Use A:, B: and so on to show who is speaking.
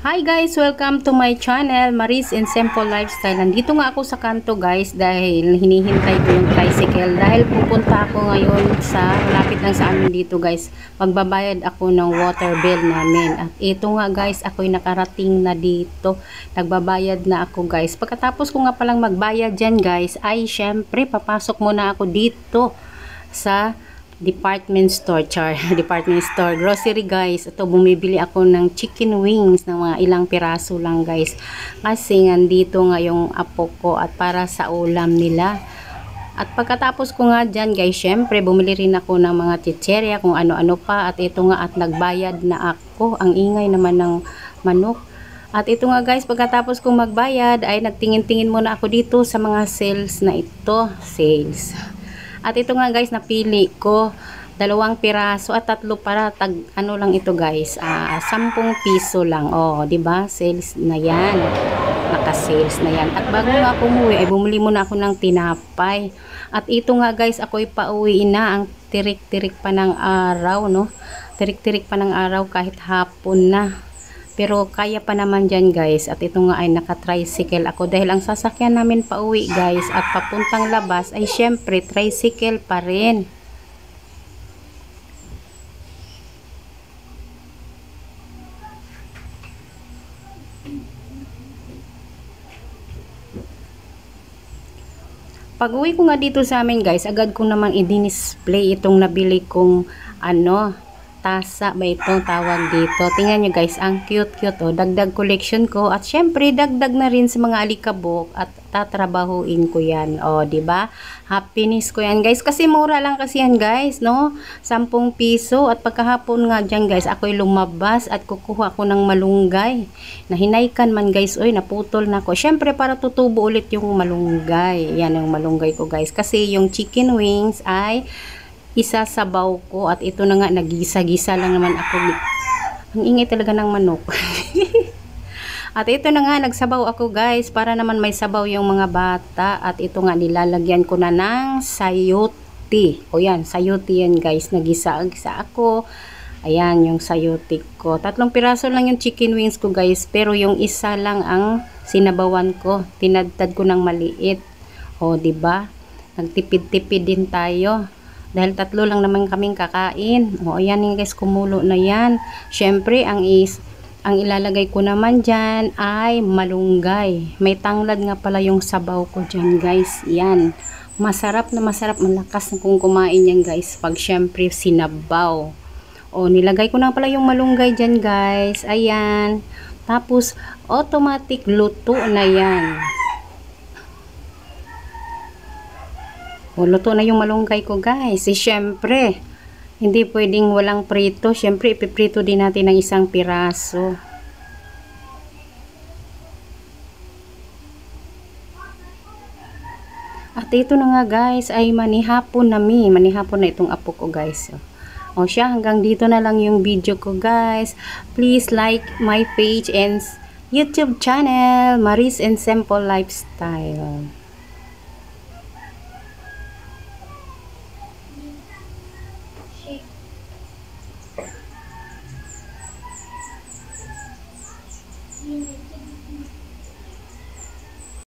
A: Hi guys! Welcome to my channel, Maris and Simple Lifestyle. Nandito nga ako sa kanto guys dahil hinihintay ko yung tricycle. Dahil pupunta ako ngayon sa, malapit lang sa amin dito guys. Magbabayad ako ng water bill namin. At ito nga guys, ako'y nakarating na dito. Nagbabayad na ako guys. Pagkatapos ko nga palang magbayad dyan guys, ay syempre papasok muna ako dito sa department store, department store, grocery guys. Ito, bumibili ako ng chicken wings ng mga ilang piraso lang guys. Kasi nandito nga yung apo ko at para sa ulam nila. At pagkatapos ko nga dyan guys, syempre bumili rin ako ng mga chicherya, kung ano-ano pa. At ito nga at nagbayad na ako. Ang ingay naman ng manok. At ito nga guys, pagkatapos kong magbayad ay nagtingin-tingin muna ako dito sa mga sales na ito. Sales. At ito nga guys, napili ko 2 piraso at 3 para tag ano lang ito guys, 10 piso lang. Oh, 'di ba? Sales na 'yan. Naka-sales na 'yan. At bago nga ako umuwi, ay bumili muna ako ng tinapay. At ito nga guys, ako'y pauwi na. Ang tirik-tirik pa ng araw, no? Tirik-tirik pa ng araw kahit hapon na. Pero kaya pa naman dyan guys. At ito nga ay naka-tricycle ako. Dahil ang sasakyan namin pa uwi guys at papuntang labas ay syempre tricycle pa rin. Pag uwi ko nga dito sa amin guys, agad ko naman i-display itong nabili kong tasa ba itong tawag dito. Tingnan nyo guys, ang cute-cute oh. Dagdag collection ko at syempre dagdag na rin sa mga alikabok at tatrabahuin ko yan. Oh, 'di ba? Happiness ko yan guys kasi mura lang kasi yan guys, no? 10 piso at pagkahapon nga diyan guys, ako'y lumabas at kukuha ako ng malunggay. Nahinaykan man guys, oy, naputol na ko. Syempre para tutubo ulit yung malunggay. Yan yung malunggay ko guys kasi yung chicken wings ay isasabaw ko at ito na nga nagisa-gisa lang naman ako. Ang ingay talaga ng manok. At ito na nga nagsabaw ako guys para naman may sabaw yung mga bata at ito nga nilalagyan ko na ng sayote. O yan, sayote yan guys. Nagisa-gisa ako. Ayan yung sayote ko. 3 piraso lang yung chicken wings ko guys pero yung isa lang ang sinabawan ko. Tinadtad ko ng maliit. O, 'di ba? Nagtipid-tipid din tayo. Dahil 3 lang naman kaming kakain. O, ayan yung guys, kumulo na yan. Syempre, ang ilalagay ko naman dyan ay malunggay. May tanglad nga pala yung sabaw ko dyan guys. Yan. Masarap na masarap. Malakas na kung kumain yan guys. Pag syempre sinabaw. O, nilagay ko na pala yung malunggay dyan guys. Ayan. Tapos, automatic luto na yan. O, luto na yung malunggay ko guys. Syempre, hindi pwedeng walang prito. Syempre, ipiprito din natin ng 1 piraso. At ito na nga guys, ay manihapon na Manihapon na itong apo ko guys. O siya, hanggang dito na lang yung video ko guys. Please like my page and YouTube channel, Maris and Simple Lifestyle.